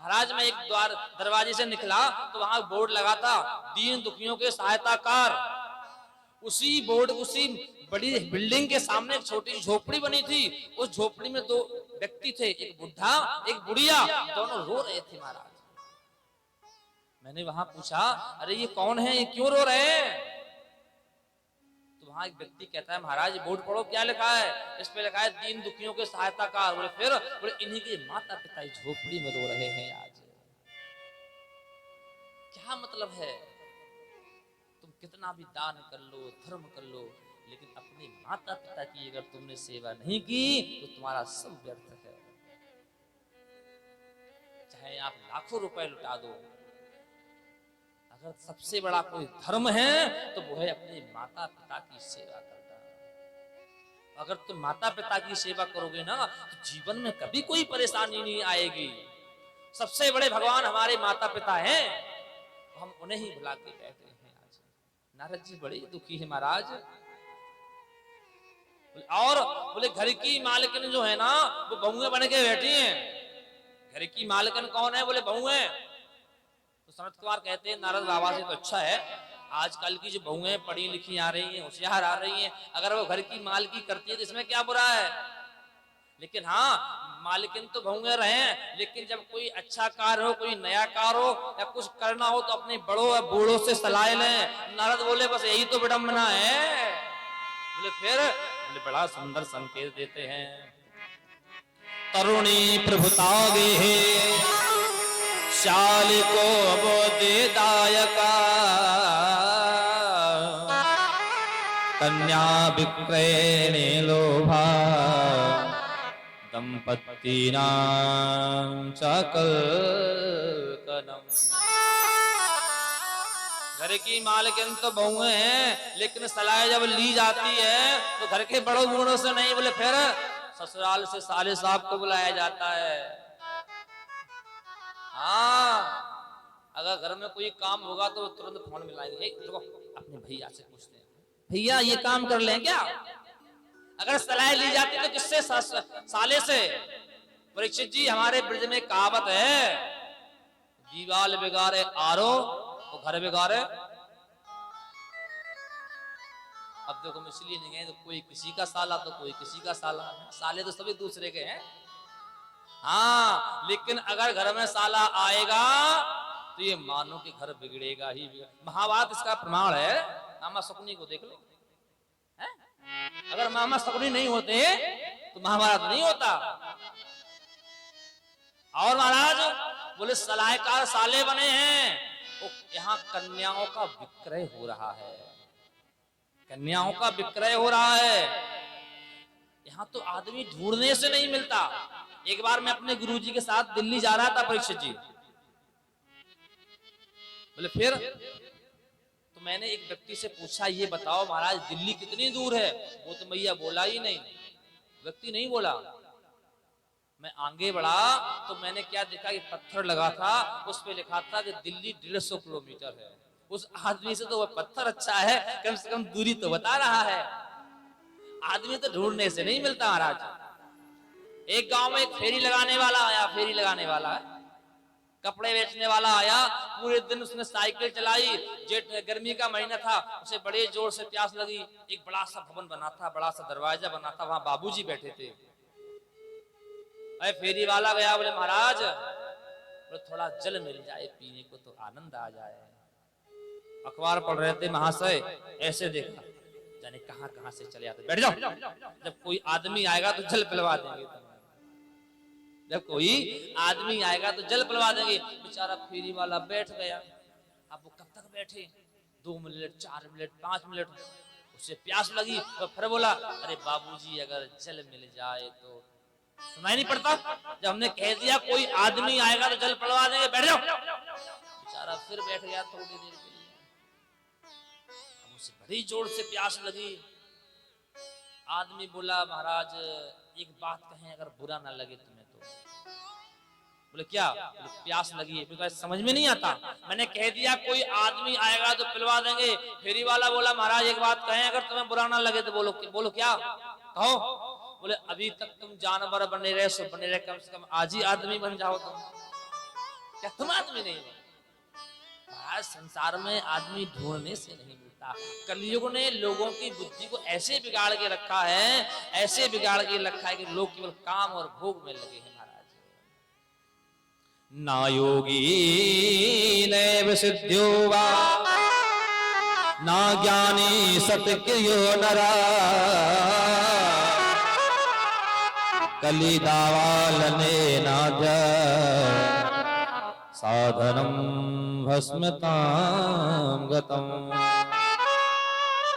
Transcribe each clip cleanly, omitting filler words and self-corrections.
महाराज मैं एक दरवाजे से निकला तो वहां बोर्ड लगा था दीन दुखियों के सहायताकार। उसी बोर्ड उसी बड़ी बिल्डिंग के सामने एक छोटी झोपड़ी बनी थी। उस झोपड़ी में दो व्यक्ति थे, एक बुढ़ा एक बुढ़िया, दोनों रो रहे थे महाराज। मैंने वहां पूछा अरे ये कौन है, ये क्यों रो रहे हैं? तो वहां एक व्यक्ति कहता है महाराज बोर्ड पढ़ो क्या लिखा है। इस पे लिखा है दीन दुखियों के सहायताकार। बोले फिर? बोले इन्हीं के माता पिता इस झोपड़ी में रो रहे हैं आज। क्या मतलब है? तुम कितना भी दान कर लो, धर्म कर लो, लेकिन अपने माता पिता की अगर तुमने सेवा नहीं की तो तुम्हारा सब व्यर्थ है। चाहे आप लाखों रुपए लुटा दो, अगर सबसे बड़ा कोई धर्म है तो वो है अपने माता पिता की सेवा करना। अगर तुम माता पिता की सेवा करोगे ना तो जीवन में कभी कोई परेशानी नहीं आएगी। सबसे बड़े भगवान हमारे माता पिता हैं, हम उन्हें ही भुला के बैठे हैं आज। नारद जी बड़े दुखी है महाराज। और बोले घर की मालकिन जो है ना वो बहुएं बन के बैठी हैं। घर की मालकिन कौन है? बोले बहुएं। तो सनत कुमार कहते हैं नारद बाबा से तो अच्छा है, आजकल की जो बहुएं पढ़ी लिखी आ रही हैं, होशियार आ रही हैं, अगर वो घर की मालकी करती है तो इसमें क्या बुरा है? लेकिन हाँ मालकिन तो बहुएं रहे, लेकिन जब कोई अच्छा कार्य हो, कोई नया कार्य हो या कुछ करना हो तो अपने बड़ों या बूढ़ों से सलाह लें। नारद बोले बस यही तो विडंबना है। बोले फिर? बोले बड़ा सुंदर संकेत देते हैं। तरुणी प्रभुतागे शाल को बोधदायका कन्या विक्रयणे लोभा दंपत्ति नाम चकलकनम। घर की मालकिन तो बहुएं हैं, लेकिन सलाह जब ली जाती है तो घर के बड़ों बूढ़ों से नहीं। बोले फिर? ससुराल से साले साहब को बुलाया जाता है। हाँ अगर घर में कोई काम होगा तो तुरंत फोन मिलाएंगे, अपने भैया से पूछते हैं भैया ये काम कर लें क्या? अगर सलाह ली जाती तो किससे? साले से। परीक्षित जी हमारे ब्रज में कहावत है, दीवाल बिगाड़े आरो तो घर बिगाड़े। अब देखो हम इसलिए नहीं गए तो कोई किसी का साला तो कोई किसी का साला, साले तो सभी दूसरे के हैं। हाँ लेकिन अगर घर में साला आएगा तो ये मानो कि घर बिगड़ेगा ही बिगड़ेगा। महाभारत इसका प्रमाण है। मामा शकुनी को देख लो, है? अगर मामा शकुनी नहीं होते तो महाभारत नहीं होता। और महाराज बोले सलाहकार साले बने हैं, तो यहाँ कन्याओं का विक्रय हो रहा है। कन्याओं का विक्रय हो रहा है। यहाँ तो आदमी ढूंढने से नहीं मिलता। एक बार मैं अपने गुरुजी के साथ दिल्ली जा रहा था परीक्षित जी। बोले फिर? तो मैंने एक व्यक्ति से पूछा ये बताओ महाराज दिल्ली कितनी दूर है? वो तो भैया बोला ही नहीं, व्यक्ति नहीं बोला। मैं आगे बढ़ा तो मैंने क्या देखा कि पत्थर लगा था, उस पे लिखा था कि दिल्ली 150 किलोमीटर है। उस आदमी से तो वह पत्थर अच्छा है, कम से कम दूरी तो बता रहा है। आदमी तो ढूंढने से नहीं मिलता महाराज। एक गांव में एक फेरी लगाने वाला आया, फेरी लगाने वाला है, कपड़े बेचने वाला आया। पूरे दिन उसने साइकिल चलाई, जेठ गर्मी का महीना था, उसे बड़े जोर से प्यास लगी। एक बड़ा सा भवन बना था, बड़ा सा दरवाजा बना था, वहां बाबूजी बैठे थे। अरे फेरी वाला गया, बोले महाराज बोले थोड़ा जल मिल जाए पीने को तो आनंद आ जाए। अखबार पढ़ रहे थे महाशय, ऐसे देखा जाने कहां कहां से चले आते। बैठ जाओ, जब कोई आदमी आएगा तो जल पिलवा देंगे। जब कोई आदमी आएगा तो जल पिलवा देंगे। बेचारा फेरी वाला बैठ गया। अब वो कब तक बैठे? 2 मिनट, 4 मिनट, 5 मिनट, उसे प्यास लगी तो फिर बोला अरे बाबूजी अगर जल मिल जाए तो। सुनाई नहीं पड़ता? जब हमने कह दिया कोई आदमी आएगा तो जल पिलवा देंगे, बैठ जाओ। बेचारा फिर बैठ गया थोड़ी देर के लिए। उसे बड़ी जोर से प्यास लगी। आदमी बोला महाराज एक बात कहें अगर बुरा ना लगे तुम्हें तो। बोले क्या? बोले प्यास लगी है। समझ में नहीं आता, मैंने कह दिया कोई आदमी आएगा तो पिलवा देंगे। फेरी वाला बोला महाराज एक बात कहें अगर तुम्हें बुरा ना लगे तो। बोलो बोलो क्या कहो? बोले अभी तक तुम जानवर बने रहे, सो बने रहे, कम से कम आज ही आदमी बन जाओ तुम। क्या तुम आदमी नहीं हो? आज संसार में आदमी ढूंढने से नहीं मिलता। कलयुग ने लोगों की बुद्धि को ऐसे बिगाड़ के रखा है, ऐसे बिगाड़ के रखा है कि लोग केवल काम और भोग में लगे हैं महाराज। ना योगी नैव सिद्ध्यो वा ना ज्ञानी सत्क्रियो नरा कलिदावालने नाद साधनम भस्मतां गतम।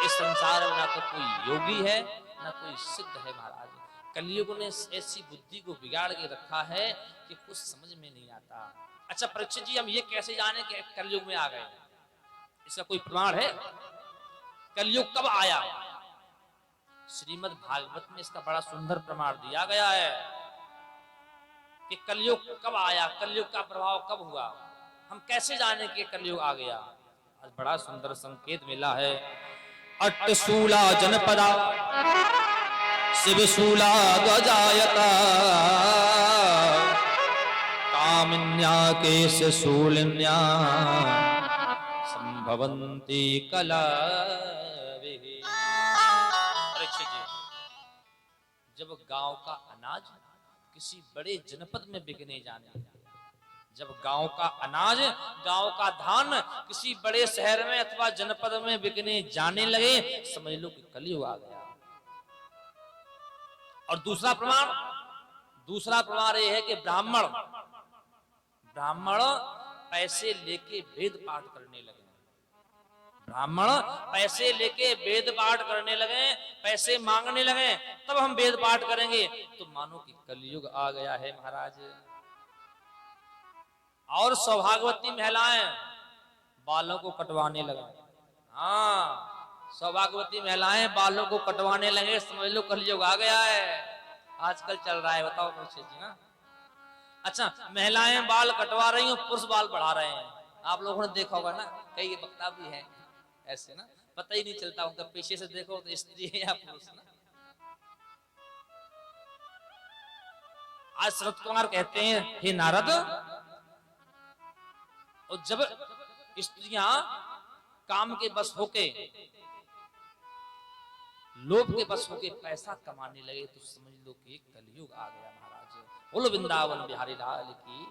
इस संसार में ना तो कोई योगी है ना कोई सिद्ध है महाराज। कलयुग ने ऐसी बुद्धि को बिगाड़ के रखा है कि कुछ समझ में नहीं आता। अच्छा परीक्षित जी, हम ये कैसे जाने कि कलयुग में आ गए? इसका कोई प्रमाण है? कलयुग कब आया? श्रीमद् भागवत में इसका बड़ा सुंदर प्रमाण दिया गया है कि कलयुग कब आया, कलयुग का प्रभाव कब हुआ, हम कैसे जाने कि कलयुग आ गया। आज बड़ा सुंदर संकेत मिला है। अट्टशूला जनपदा शिवशूला गजायता कामिन्या केशशूलिन्या संभवन्ति कलविः। परीक्षित जी, जब गांव का अनाज किसी बड़े जनपद में बिकने जाने लगे, जब गांव का अनाज, गांव का धान किसी बड़े शहर में अथवा जनपद में बिकने जाने लगे, समझ लो कि कलयुग आ गया। और दूसरा प्रमाण यह है कि ब्राह्मण पैसे लेके वेद पाठ करने लगे। ब्राह्मण पैसे लेके वेद पाठ करने लगे, पैसे मांगने लगे, तब हम वेद पाठ करेंगे, तो मानो कि कलयुग आ गया है महाराज। और सौभाग्यवती महिलाएं बालों को कटवाने लगे। हाँ, सौभाग्यवती महिलाएं बालों को कटवाने लगे, समझ लो कलयुग आ गया है। आजकल चल रहा है, बताओ परीक्षित जी ना। अच्छा, महिलाएं बाल कटवा रही हैं, पुरुष बाल बढ़ा रहे हैं। आप लोगों ने देखा होगा ना, कई वक्ता भी हैं ऐसे ना, पता ही नहीं चलता उनका, पीछे से देखो तो स्त्री है या पुरुष ना। आज शरद कुमार कहते हैं, हे नारद, और जब स्त्रियां काम के बस होके, लोभ के बस होके पैसा कमाने लगे, तो समझ लो कि कलयुग आ गया महाराज। बोलो वृंदावन बिहारी लाल की।